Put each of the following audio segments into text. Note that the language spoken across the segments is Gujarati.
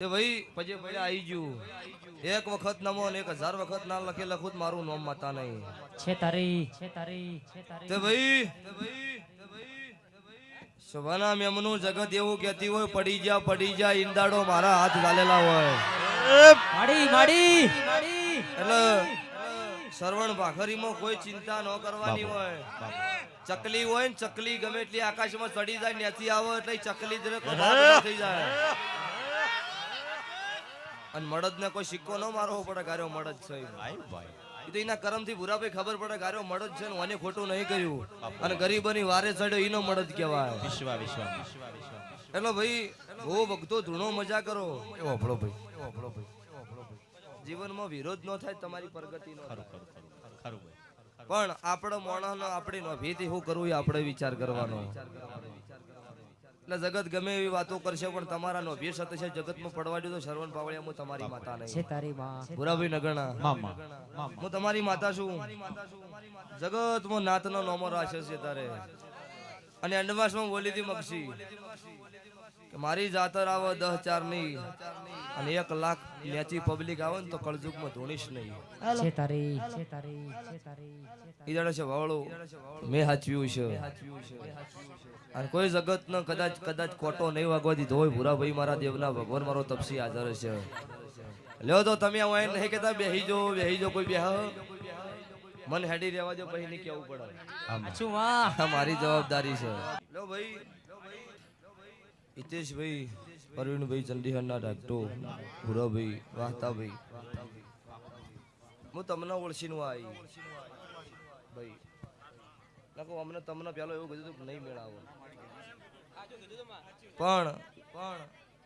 તે ભાઈ પછી ભાઈ આવી ગયું એક વખત નમો ને 1000 વખત ના લખે લખું મારું નામ માતા નહીં છે તારી તે ભાઈ શોભાના મેમનું જગત એવું કહેતી હોય પડી જા ઈંદાડો મારા હાથ ચાલેલા હોય એટલે સરવણ ભાખરીમાં કોઈ ચિંતા ન કરવાની હોય ચકલી હોય ને ચકલી ગમે એટલી આકાશમાં ચડી જાય ત્યાંથી આવે એટલે ચકલી જ થઈ જાય અને મળદ ને કોઈ સિક્કો ન મારવો પડે ગાર્યો મળદ છે એ તો એના કર્મ થી ભૂરાભાઈ ખબર પડે ગાર્યો મળદ છે ને મને ખોટું નહીં કર્યું અને ગરીબની વારે ચડ્યો એનો મળદ કહેવાય એટલે ભાઈ બહુ ભક્તો ધૂણો મજા કરો એવો ભળો ભાઈ જીવનમાં વિરોધ ન થાય તમારી પ્રગતિ નો પણ આપણો માણસ આપણી નોભીથી શું કરવું એ આપણે વિચાર કરવાનો એટલે જગત ગમે એવી વાતો કરશે પણ તમારા નોભી સાથે છે જગતમાં પડવા દો તો શરવણ પાવળિયા હું તમારી માતા નહીં છે તારી માં ભૂરાભાઈ નગણા હું તમારી માતા છું જગતમાં નાતનો નોમો રાશે છે તારે અને અંડમાસમાં બોલી હતી મક્ષી કે મારી જાતર આવે 10-4 ની અને 1 લાખ નેચી પબ્લિક આવે ને તો કળજુગમાં ધોણીશ નહીં છે તારી ઈ જડે છે વાવળો મેં હાચવ્યું છે અને કોઈ જગત નો કદાચ કોટો નહીં વાગવા દીધો હોય ભૂરાભાઈ મારા દેવના ભગવાન મારો તપસી હાજર છે લ્યો તો તમે અહીં નહીં કેતા બેહી જો કોઈ બેહ મન હેડી રહેવા દો પછી નહીં કેવું પડે મારી જવાબદારી છે લ્યો ભાઈ હિતેશભાઈ પરવીનભાઈ ચંડીહરના ડાક્ટો ભૂરાભાઈ વાહતાભાઈ હું તમને ઓળખીનું આવી ભાઈ નાખો અમને તમને પેલો એવું કીધું નહીં મેળાવો પણ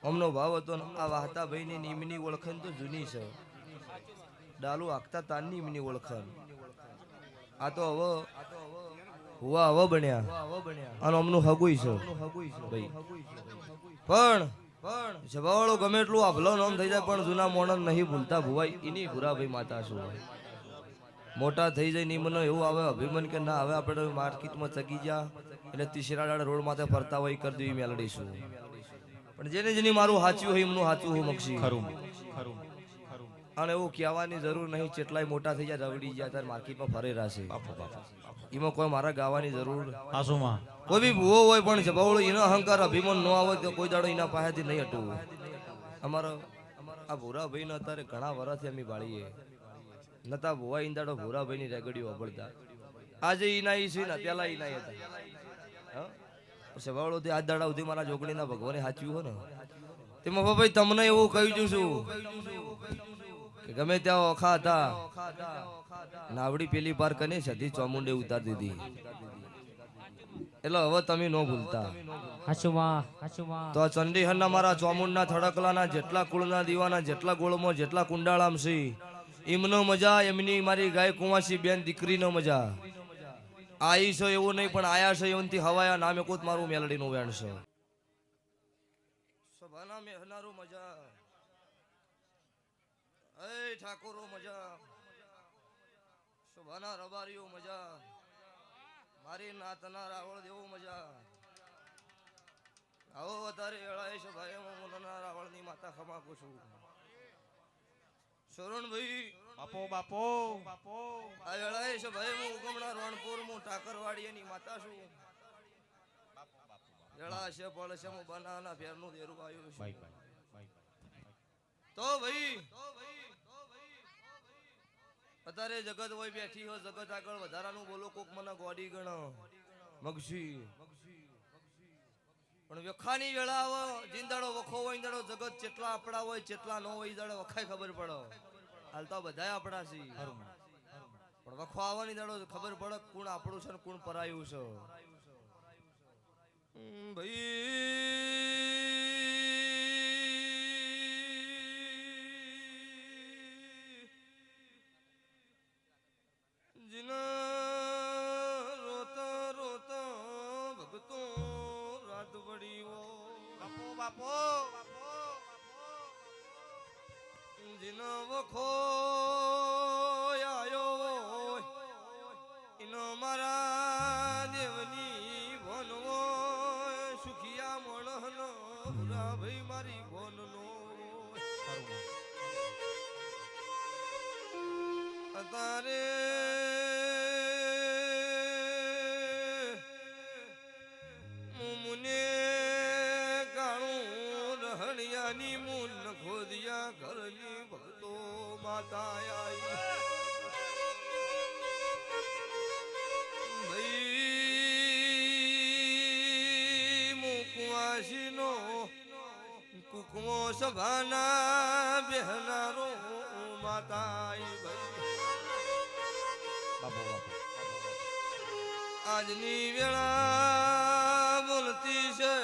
અમનો ભાવ હતો આ વાહતા ભાઈની નીમની ઓળખાણ તો જૂની છે ડાલુ આખતા તાનની નીમની ઓળખાણ આ તો હવે બન્યા અને અમનું હગુઈ છે ભાઈ પણ જવાવાળો ગમે એટલું આભલો નામ થઈ જાય પણ જૂના મોણસ નહીં ભૂલતા ભુવાઈ એની ભૂરાભાઈ માતા શું મોટા થઈ જાય નિમનો એવું આવે અભિમન કે ના હવે આપણે માર્કેટમાં ચગી જા એટલે તીસરા રોડ માથે ફરતા હોય કરી દેવી મેલડીશું પણ જેની મારું સાચું હોય એમનું સાચું હું મક્ષી ખરું અને એવું કહેવાની જરૂર નહીં કેટલાય મોટા થઈ જાય રવડી જાય ત્યારે માર્કેટમાં ફરે રહેશે એમાં કોઈ મારા ગાવાની જરૂર કોઈ બી ભૂવો હોય પણ જબાવળો એનો અહંકાર અભિમાન ન આવે તો કોઈ દાડો એના પાસેથી નહીં હટવું અમારા આ ભૂરાભાઈ ને અત્યારે ઘણા વર્ષથી અમે બાળીએ નતા ભુવા ઈંદાડો ભૂરાભાઈ ની રેગડીઓ અબળતા આજે ઈના ઈ છે ને પેલા ઈના હતા સવાળો થી આજ દાડા સુધી મારા જોગણીના ભગવાને સાચ્યું હો ને તેમાં ભાઈ તમને એવું કહી છું કે ગમે ત્યાં ઓખા હતા નાવડી પેલી પાર કને સધી ચોમુંડે ઉતાર દીધી એટલે હવે તમે ન ભૂલતા તો ચંડીહરના મારા ચોમુંડના થડકલાના જેટલા કુળના દીવાના જેટલા ગોળમાં જેટલા કુંડાળામ છે એમનો મજા એમની મારી ગાય કુંવાસી બેન દીકરીનો મજા આઈ છે એવું નહીં પણ આયા છે એવનથી હવાયા નામે કોત મારું મેલડીનું વેણ છે સભાના મેહનારો મજા એ ઠાકોરો મજા સભાના રબારીઓ મજા મારી નાતના રાવળ દેવો મજા આવો વધારે એળાય છે ભાઈ હું મુનના રાવળની માતા ખમાકું છું શરણભાઈ બાપો આ વેળાએ છે ભાઈ હું ઉગમણા રણપુર હું ટાકરવાડીની માતા છું વેળા છે પળ છે હું બનાના ફેરનું દેરું આવ્યું છું તો ભાઈ અત્યારે જગત હોય બેઠી હોય જગત આગળ વધારાનું બોલો કોક મને ગોડી ગણો મગસી પણ વખાની વેળા આવે જીંદાડો વખો હોય દાડો જગત જેટલા આપડા હોય જેટલા ન હોય દાડો વખાય ખબર પડે હાલ તો બધા આપડા છે પણ વખો આવવાની દાડો ખબર પડે કોણ આપણું છે ને કોણ પરાયું છે ભાઈ જીના રોતા રોતા ભગતો રાત પડીઓ બાપો જીનો વખો આયો ઇનો મારા દેવની ભણવો સુખિયા મણનો ભૂરા ભાઈ મારી ભણનો તારે મુને કાણું રહણિયાની મુન ખોદિયા ઘરની ભક્તો માતા આઈ ભાઈ મુકવાસીનો કુકમો સભાના બેહનારો માતા આઈ ભાઈ આજની વેળા બોલતી છે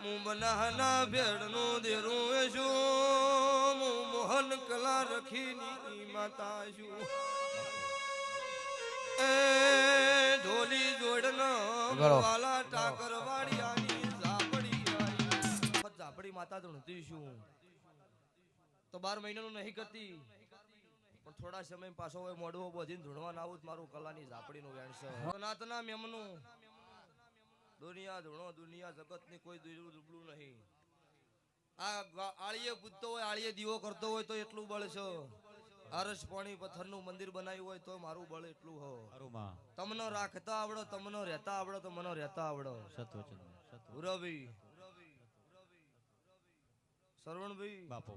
હું બનાહના ભેડનું દેરું છું હું મોહન કલા રખીની માતા છું એ ઢોલી જોડનો વાલા ટાકર વાડિયાની ઝાપડી આઈ ઝાપડી માતા ધૂણતી છું તો 12 મહિનાનું નહીં કરતી પણ થોડા સમય પાછો હોય મોડવો બોધીને ધૂણવા ના આવું મારું કલાની ઝાપડીનું વેણ છે નાતના મેમનું દુનિયા ધૂણો દુનિયા જગતની કોઈ દુબળું નહીં આ આળીએ પૂજતો હોય આળીએ દીવો કરતો હોય તો એટલું બળ છે અરસ પાણી પથ્થરનું મંદિર બનાવ્યું હોય તો મારું બળ એટલું હો તમને રાખતા આવડો તમને રહેતા આવડો તો મને રહેતા આવડો ભૂરાભાઈ સરવણભાઈ બાપો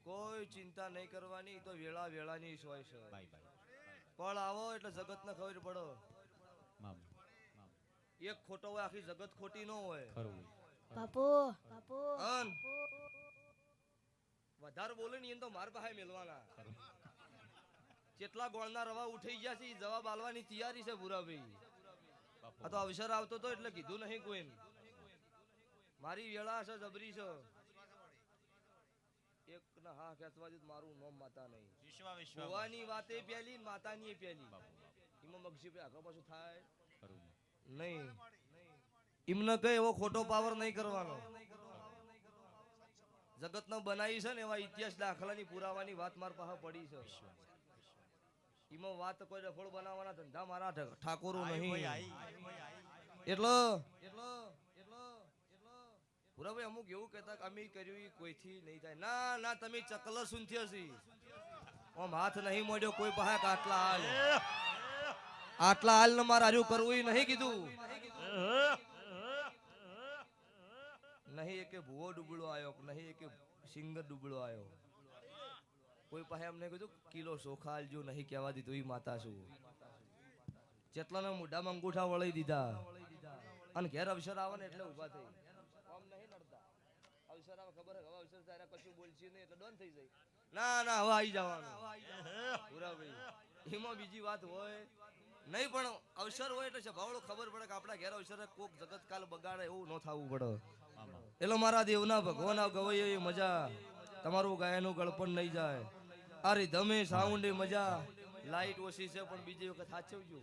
કોઈ ચિંતા નહીં કરવાની તો વેળા વેળાની જ હોય છે પણ આવો એટલે જગતને ખબર પડો એક ખોટો હોય આખી જગત ખોટી ન હોય બાપુ બાપુ અન વધારે બોલે ને તો માર પાસે મેલવાના જેટલા ગોળના રવા ઉઠી ગયા છે ઈ જવાબ આલવાની તૈયારી છે ભૂરાભાઈ આ તો અવસર આવતો તો એટલે કીધું નહીં કોઈ મારી વેળા છે જબરી છે એક ના હા ખેંચવા જ મારું નામ માતા નહીં ભુવાની વાતે પેલી ને માતાની પેલી એમાં મગજી પે આગળ પાછું થાય નહીં એમને કઈ એવો ખોટો પાવર નહીં કરવાનો જગત નો બનાવી છે ને એવા ઇતિહાસ દાખલાની પુરાવાની વાત માર પાસે પડી છે એમાં વાત કોઈ રફળ બનાવવાના ધંધા મારા ઠાકોરો નહીં એટલો પુરાભાઈ અમુક એવું કહેતા કે અમે કર્યું કોઈથી નહીં થાય ના ના તમે ચકલ સુનથી હશી આમ હાથ નહીં મોડ્યો કોઈ પાસે આટલા હાલ ને મારે હાર્યું કરવું નહીં કીધું નહીં એકે ભૂવો ડૂબળો આવ્યો નહીં એકે સિંગર ડૂબળો આવ્યો કોઈ પાસે એમને કીધું કિલો ચોખા આલજો નહીં કહેવા દીધું એ માતા છું જેટલાના મોઢામાં અંગૂઠા વળી દીધા અને ઘેર અવસર આવે ને એટલે ઉભા થઈ આમ નહીં નડતા અવસર આવે ખબર હવે અવસર તારા કશું બોલશે નહીં એટલે ડોન થઈ જાય ના ના હવે આવી જવાનું પૂરા ભાઈ એમાં બીજી વાત હોય નહીં પણ અવસર હોય એટલે સ્વભાવડો ખબર પડે કે આપણા ઘેર અવસર કોક જગત કાલ બગાડે એવું ન થવું પડે એટલે મારા દેવના ભગવાન ગવાય એ મજા તમારું ગાયનું ગળપણ નહીં જાય આ રીધમે સાઉન્ડ મજા લાઈટ ઓછી છે પણ બીજી વખત સાચવજો